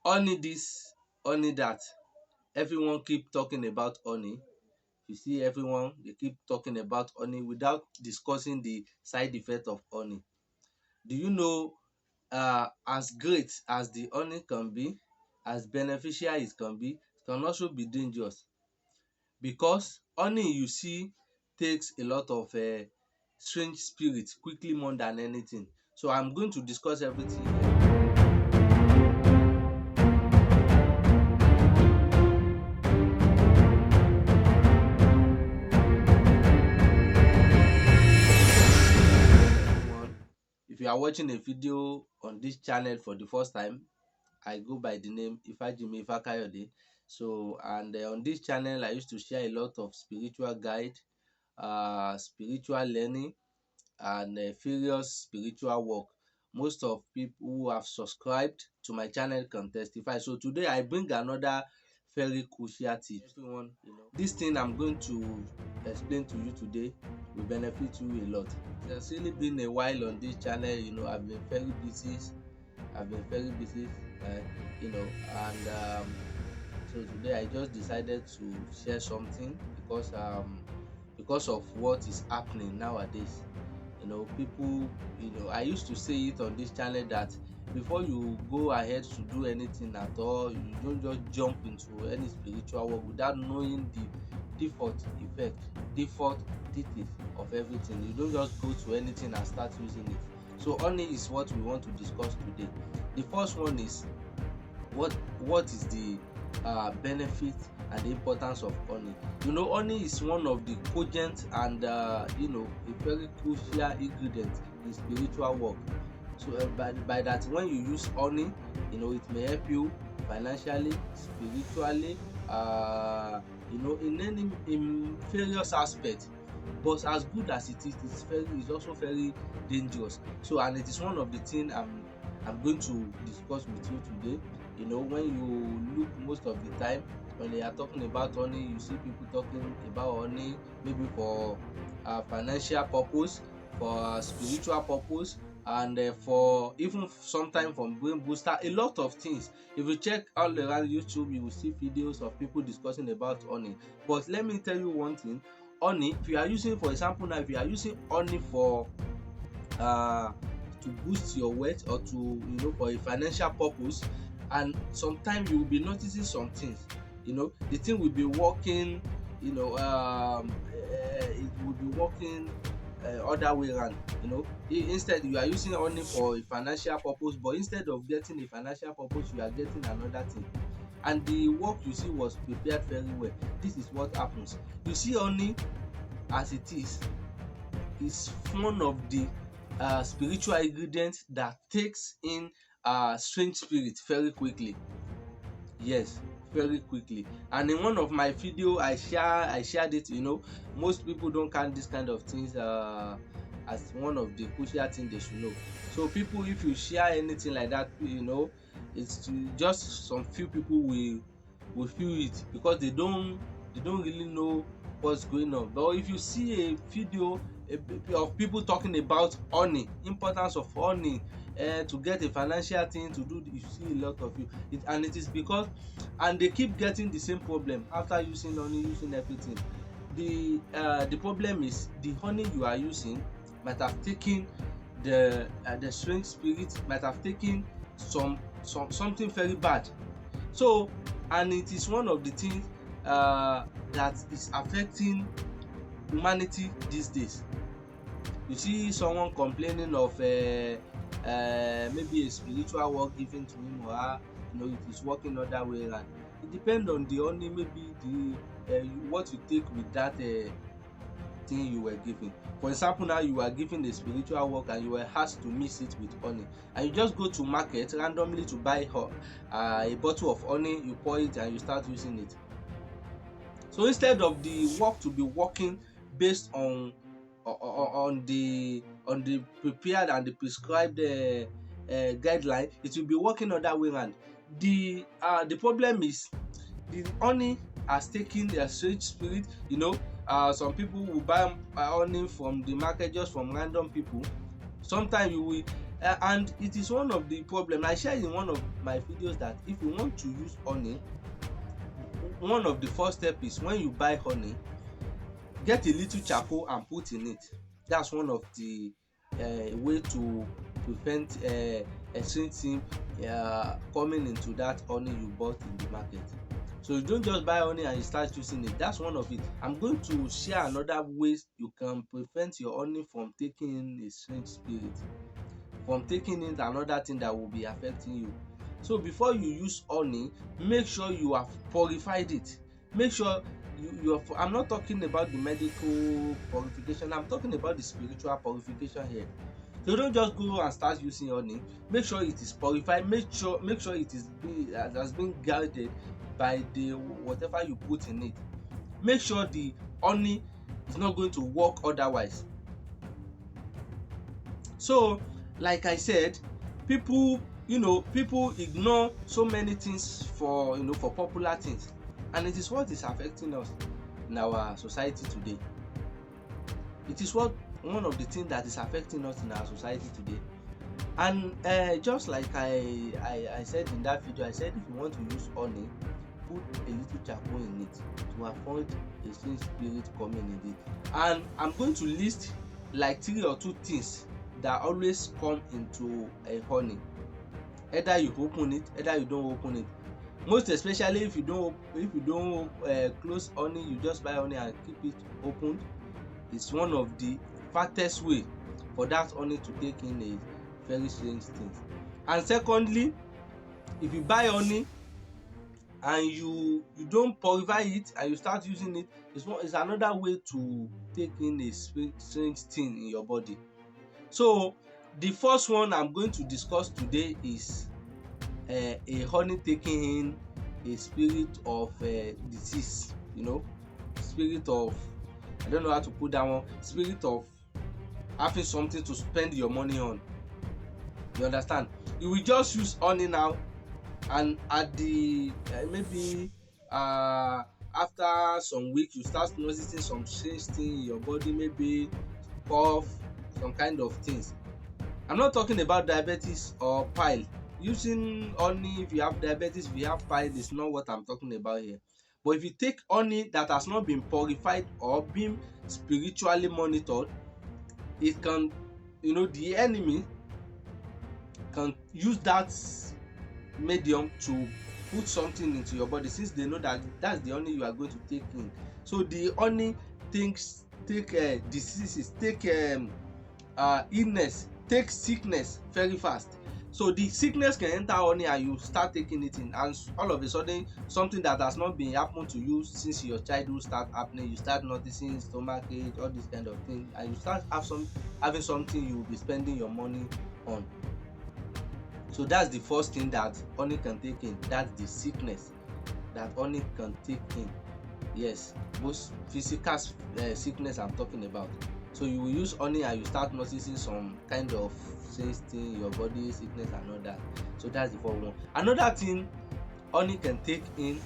honey this, honey that. Everyone keep talking about honey. You see everyone, they keep talking about honey without discussing the side effect of honey. Do you know, as great as the honey can be, as beneficial it can be, it can also be dangerous, because honey you see takes a lot of strange spirit quickly more than anything. So I'm going to discuss everything here. Everyone, if you are watching a video on this channel for the first time, I go by the name Ifajimi Ifakayode. So, and on this channel I used to share a lot of spiritual guide, spiritual learning, and various spiritual work. Most of people who have subscribed to my channel can testify. So today I bring another very crucial tip. Everyone, this thing I'm going to explain to you today will benefit you a lot. It has really been a while on this channel. I've been very busy. Uh, and so today I just decided to share something, because of what is happening nowadays. People, I used to say it on this channel that before you go ahead to do anything at all, you don't just jump into any spiritual work without knowing the default details of everything. You don't just go to anything and start using it. So honey is what we want to discuss today. The first one is what is the benefit and the importance of honey. Honey is one of the cogent and a very crucial ingredient in spiritual work. So by that, when you use honey, it may help you financially, spiritually, in various aspects. But as good as it is, it's also very dangerous. So, and it is one of the things I'm going to discuss with you today. When you look most of the time when they are talking about honey, you see people talking about honey maybe for financial purpose, for spiritual purpose, and for even sometimes from brain booster, a lot of things. If you check all around YouTube, you will see videos of people discussing about honey. But let me tell you one thing: honey, if you are using, for example, now if you are using honey for to boost your weight, or to for a financial purpose, and sometimes you will be noticing some things. The thing will be working, it will be working other way around. Instead you are using honey for a financial purpose, but instead of getting a financial purpose, you are getting another thing, and the work you see was prepared very well. This is what happens. You see, honey as it is one of the spiritual ingredients that takes in strange spirit very quickly. Yes, very quickly. And in one of my video I shared it. Most people don't count this kind of things as one of the crucial things they should know. So people, if you share anything like that, it's just some few people will feel it, because they don't really know what's going on. But if you see a video of people talking about honey, importance of honey, to get a financial thing, to do, you see a lot of and it is because, and they keep getting the same problem after using honey, using everything. The problem is the honey you are using might have taken the strange spirit, might have taken something very bad. So, and it is one of the things that is affecting humanity these days. You see someone complaining of maybe a spiritual work given to him or her, it is working other way around. It depends on the honey, maybe what you take with that thing you were given. For example, now you are given a spiritual work and you were asked to mix it with honey, and you just go to market randomly to buy a bottle of honey, you pour it and you start using it. So instead of the work to be working based on the prepared and the prescribed guideline, it will be working other way around. The problem is the honey has taken their strange spirit. Some people will buy honey from the market, just from random people. Sometimes you will And it is one of the problem I shared in one of my videos, that if you want to use honey, one of the first step is, when you buy honey, get a little charcoal and put in it. That's one of the way to prevent anything coming into that honey you bought in the market. So you don't just buy honey and you start using it. That's one of it. I'm going to share another ways you can prevent your honey from taking in a strange spirit, from taking in another thing that will be affecting you. So before you use honey, make sure you have purified it. Make sure you have, I'm not talking about the medical purification, I'm talking about the spiritual purification here. So don't just go and start using honey. Make sure it is purified. Make sure it is has been guided by the whatever you put in it. Make sure the honey is not going to work otherwise. So like I said, people ignore so many things for popular things, and it is what is affecting us in our society today. It is one of the things that is affecting us in our society today. And just like I said in that video, I said if you want to use honey, put a little charcoal in it to avoid a strange spirit coming in it. And I'm going to list like 3 or 2 things that always come into a honey. Either you open it, either you don't open it. Most especially if you don't close honey, you just buy honey and keep it opened. It's one of the fastest way for that honey to take in a very strange thing. And secondly, if you buy honey and you don't purify it and you start using it, it's another way to take in a strange thing in your body. So the first one I'm going to discuss today is a honey taking in a spirit of disease, spirit of, I don't know how to put that one, spirit of having something to spend your money on. You understand? You will just use honey now, and at the maybe after some week you start noticing some strange thing in your body, maybe cough, some kind of things. I'm not talking about diabetes or pile. Using honey if you have diabetes, if you have pile, is not what I'm talking about here. But if you take honey that has not been purified or been spiritually monitored, it can, the enemy can use that medium to put something into your body, since they know that that's the honey you are going to take in. So the honey take diseases, take illness, take sickness very fast. So the sickness can enter honey and you start taking it in, and all of a sudden something that has not been happened to you since your childhood start happening. You start noticing stomachache, all this kind of thing, and you start having something you will be spending your money on. So that's the first thing that honey can take in. That's the sickness that honey can take in. Yes, most physical sickness I'm talking about. So you will use honey and you start noticing some kind of strange thing in your body, sickness and all that. So that's the first one. Another thing honey can take in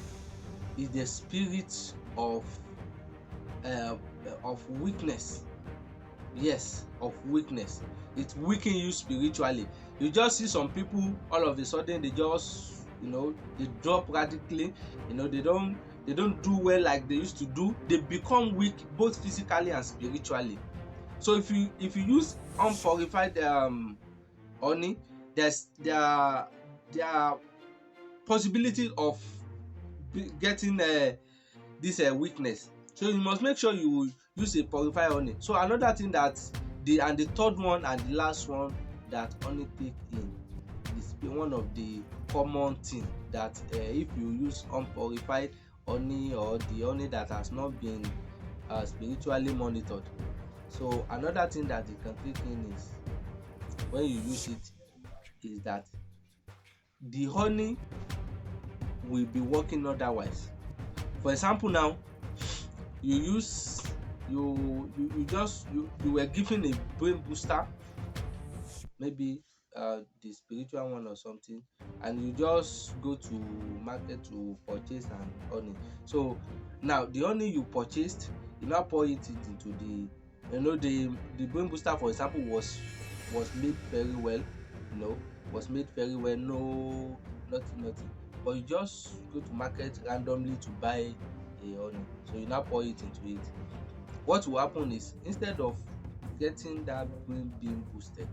is the spirit of weakness. Yes, of weakness. It weakens you spiritually. You just see some people, all of a sudden they just they drop radically. They don't do well like they used to do. They become weak both physically and spiritually. So if you use unpurified honey, there are possibility of getting this weakness. So you must make sure you use a purified honey. So another thing that the third one and the last one that honey take in is one of the common thing that if you use unpurified honey or the honey that has not been spiritually monitored. So another thing that it can take in is, when you use it, is that the honey will be working otherwise. For example, now you were given a brain booster, maybe the spiritual one or something, and you just go to market to purchase an honey. So now the honey you purchased, you now pour it into the brain booster, for example, was made very well. was made very well, no nothing, but you just go to market randomly to buy a honey, so you now pour it into it. What will happen is, instead of getting that brain being boosted,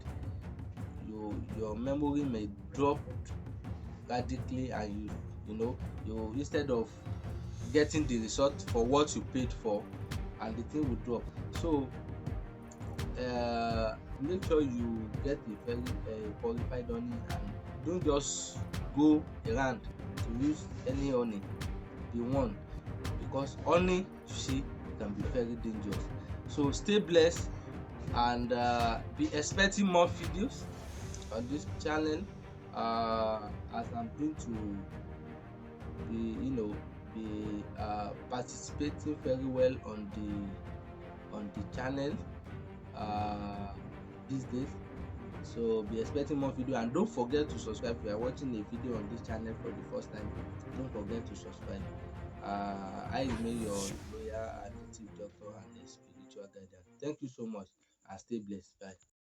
your memory may drop radically, and you instead of getting the result for what you paid for, and the thing will drop. So make sure you get a very qualified honey, and don't just go around to use any honey. Be one, because honey, you see, can be very dangerous. So stay blessed, and be expecting more videos on this channel, as I'm going to be participating very well on the channel uh these days. So be expecting more video, and don't forget to subscribe. If you are watching a video on this channel for the first time, don't forget to subscribe. I remain your lawyer and native doctor and a spiritual guide. Thank you so much, and stay blessed. Bye.